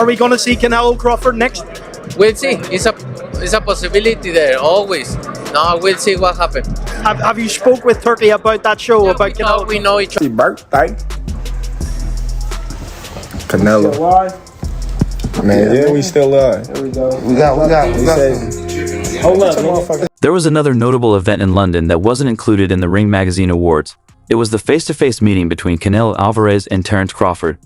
Are we going to see Canelo Crawford next? We'll see. It's a possibility there, always. No, we'll see what happens. Have you spoke with Turkey about that show, Yeah, about Canelo? we know each other. Birthday. Canelo. Man, yeah, we still live. There we go. We got. Hold up. There was another notable event in London that wasn't included in the Ring Magazine Awards. It was the face-to-face meeting between Canelo Alvarez and Terence Crawford.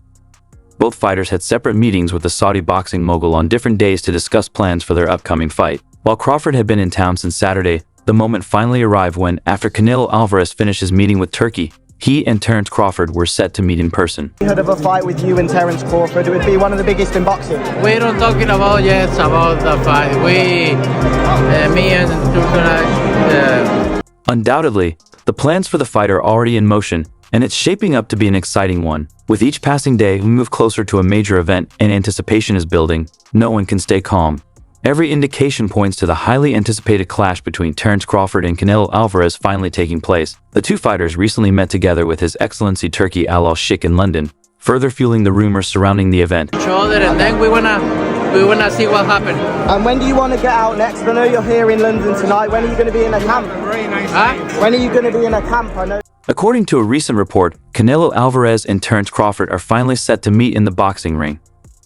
Both fighters had separate meetings with the Saudi boxing mogul on different days to discuss plans for their upcoming fight. While Crawford had been in town since Saturday, the moment finally arrived when, after Canelo Alvarez finished his meeting with Turkey, he and Terence Crawford were set to meet in person. Heard of a fight with you and Terence Crawford? It would be one of the biggest in boxing. We're not talking about yet about the fight. Me and Turkey. Undoubtedly, the plans for the fight are already in motion, and it's shaping up to be an exciting one. With each passing day, we move closer to a major event and anticipation is building. No one can stay calm. Every indication points to the highly anticipated clash between Terence Crawford and Canelo Alvarez finally taking place. The two fighters recently met together with His Excellency Turki Al-Sheikh in London, further fueling the rumors surrounding the event. Each other, and then we wanna see what happens. And when do you want to get out next? I know you're here in London tonight. When are you going to be in a camp? When are you going to be in a camp? I know. According to a recent report, Canelo Alvarez and Terence Crawford are finally set to meet in the boxing ring.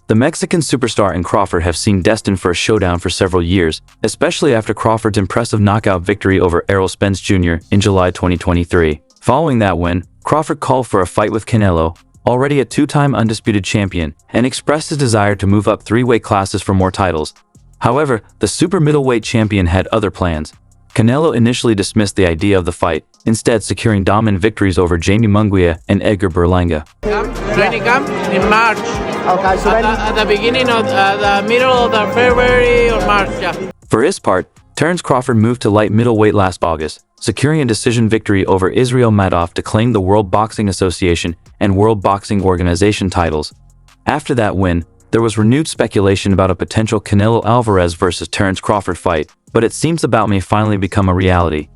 The Mexican superstar and Crawford have seemed destined for a showdown for several years, especially after Crawford's impressive knockout victory over Errol Spence Jr. in July 2023. Following that win, Crawford called for a fight with Canelo, already a two-time undisputed champion, and expressed his desire to move up 3 weight classes for more titles. However, the super middleweight champion had other plans. Canelo initially dismissed the idea of the fight, instead securing dominant victories over Jamie Munguia and Edgar Berlanga. Training camp in March. Okay, so at the beginning of the middle of the February or March, yeah. For his part, Terence Crawford moved to light middleweight last August, securing a decision victory over Israel Madov to claim the World Boxing Association and World Boxing Organization titles. After that win, there was renewed speculation about a potential Canelo Alvarez versus Terence Crawford fight, but it seems the bout may finally become a reality.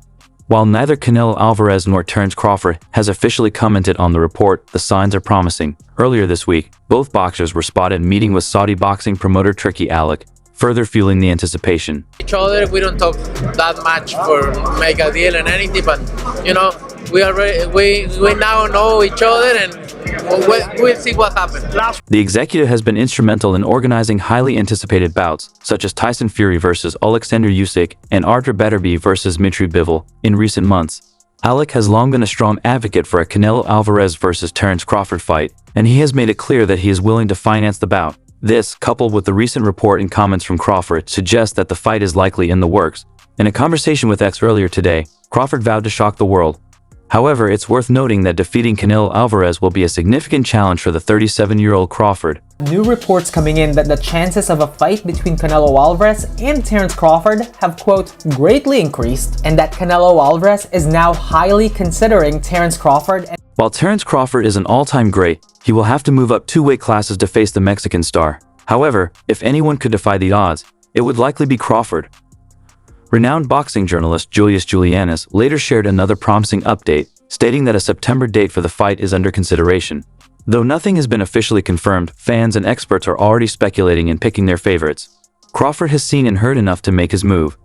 While neither Canelo Alvarez nor Terence Crawford has officially commented on the report, the signs are promising. Earlier this week, both boxers were spotted meeting with Saudi boxing promoter Turki Al-Sheikh, further fueling the anticipation. Each other, we don't talk that much for make a deal and anything, but you know, we now know each other and we'll see what happens. The executive has been instrumental in organizing highly anticipated bouts, such as Tyson Fury versus Alexander Usyk and Artur Beterbiev versus Dmitry Bivol, in recent months. Al-Sheikh has long been a strong advocate for a Canelo Alvarez versus Terence Crawford fight, and he has made it clear that he is willing to finance the bout. This, coupled with the recent report and comments from Crawford, suggests that the fight is likely in the works. In a conversation with X earlier today, Crawford vowed to shock the world. However, it's worth noting that defeating Canelo Alvarez will be a significant challenge for the 37-year-old Crawford. New reports coming in that the chances of a fight between Canelo Alvarez and Terence Crawford have, quote, greatly increased, and that Canelo Alvarez is now highly considering Terence Crawford. While Terence Crawford is an all-time great, he will have to move up 2 weight classes to face the Mexican star. However, if anyone could defy the odds, it would likely be Crawford. Renowned boxing journalist Julius Julianus later shared another promising update, stating that a September date for the fight is under consideration. Though nothing has been officially confirmed, fans and experts are already speculating and picking their favorites. Crawford has seen and heard enough to make his move.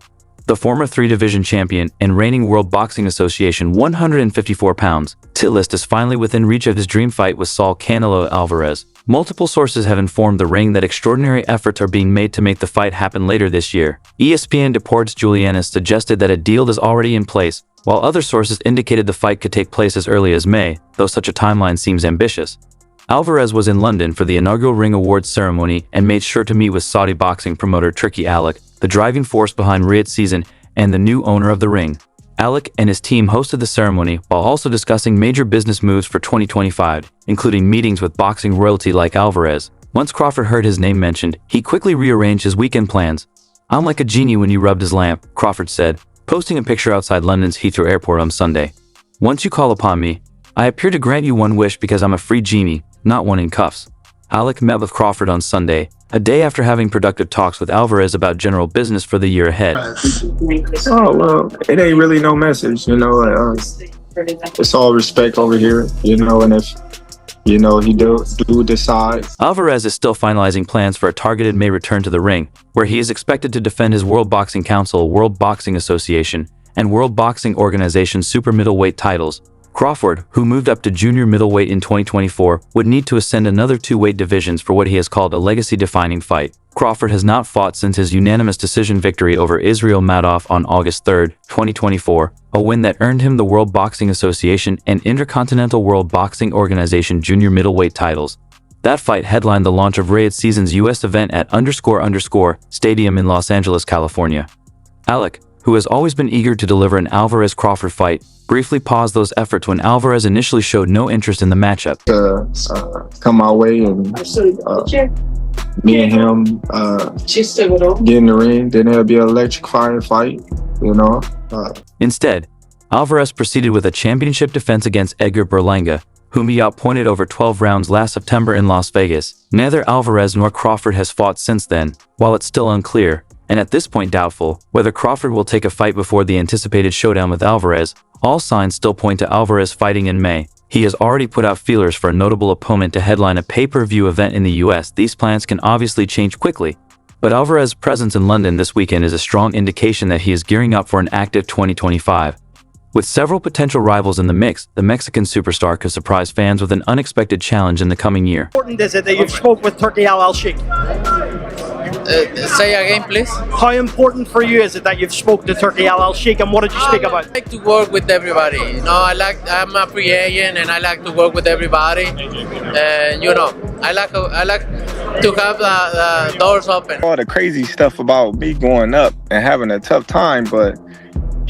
The former 3-division champion and reigning World Boxing Association 154 pounds titlist is finally within reach of his dream fight with Saul Canelo Alvarez. Multiple sources have informed the ring that extraordinary efforts are being made to make the fight happen later this year. ESPN Deportes Julianus suggested that a deal is already in place, while other sources indicated the fight could take place as early as May, though such a timeline seems ambitious. Alvarez was in London for the inaugural Ring Awards ceremony and made sure to meet with Saudi boxing promoter Turki Al-Sheikh, the driving force behind Riyadh's season and the new owner of the ring. Al-Sheikh and his team hosted the ceremony while also discussing major business moves for 2025, including meetings with boxing royalty like Alvarez. Once Crawford heard his name mentioned, he quickly rearranged his weekend plans. "I'm like a genie when you rubbed his lamp," Crawford said, posting a picture outside London's Heathrow Airport on Sunday. "Once you call upon me, I appear to grant you one wish because I'm a free genie, not one in cuffs." Al-Sheikh met with Crawford on Sunday, a day after having productive talks with Alvarez about general business for the year ahead. Oh, well, it ain't really no message, you know. It's all respect over here, you know, and if you know, he do decide. Alvarez is still finalizing plans for a targeted May return to the ring, where he is expected to defend his World Boxing Council, World Boxing Association, and World Boxing Organization super middleweight titles. Crawford, who moved up to junior middleweight in 2024, would need to ascend another 2 weight divisions for what he has called a legacy-defining fight. Crawford has not fought since his unanimous decision victory over Israel Madoff on August 3, 2024, a win that earned him the World Boxing Association and Intercontinental World Boxing Organization junior middleweight titles. That fight headlined the launch of Riyadh Season's US event at _ Stadium in Los Angeles, California. Alec, who has always been eager to deliver an Alvarez-Crawford fight, briefly paused those efforts when Alvarez initially showed no interest in the matchup. Come my way and me and him get in the ring, then it'll be an electrifying fight, you know. Instead, Alvarez proceeded with a championship defense against Edgar Berlanga, whom he outpointed over 12 rounds last September in Las Vegas. Neither Alvarez nor Crawford has fought since then, while it's still unclear, and at this point doubtful, whether Crawford will take a fight before the anticipated showdown with Alvarez. All signs still point to Alvarez fighting in May. He has already put out feelers for a notable opponent to headline a pay-per-view event in the US. These plans can obviously change quickly, but Alvarez's presence in London this weekend is a strong indication that he is gearing up for an active 2025. With several potential rivals in the mix, the Mexican superstar could surprise fans with an unexpected challenge in the coming year. How important is it that you've spoke with Turki Al-Sheikh? Say again, please. How important for you is it that you've spoke to Turki Al-Sheikh, and what did you speak I about? like to work with everybody. You know, I'm a free agent and I like to work with everybody. And you know, I like to have the doors open. All the crazy stuff about me going up and having a tough time, but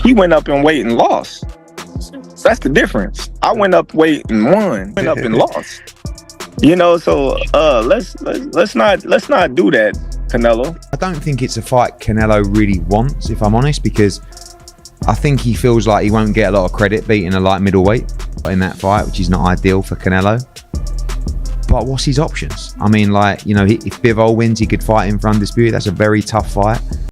he went up in weight and lost. That's the difference. I went up weight and won. Went up and lost. You know, so let's not do that, Canelo. I don't think it's a fight Canelo really wants, if I'm honest, because I think he feels like he won't get a lot of credit beating a light middleweight in that fight, which is not ideal for Canelo. But what's his options? I mean, like, you know, if Bivol wins, he could fight him for undisputed. That's a very tough fight.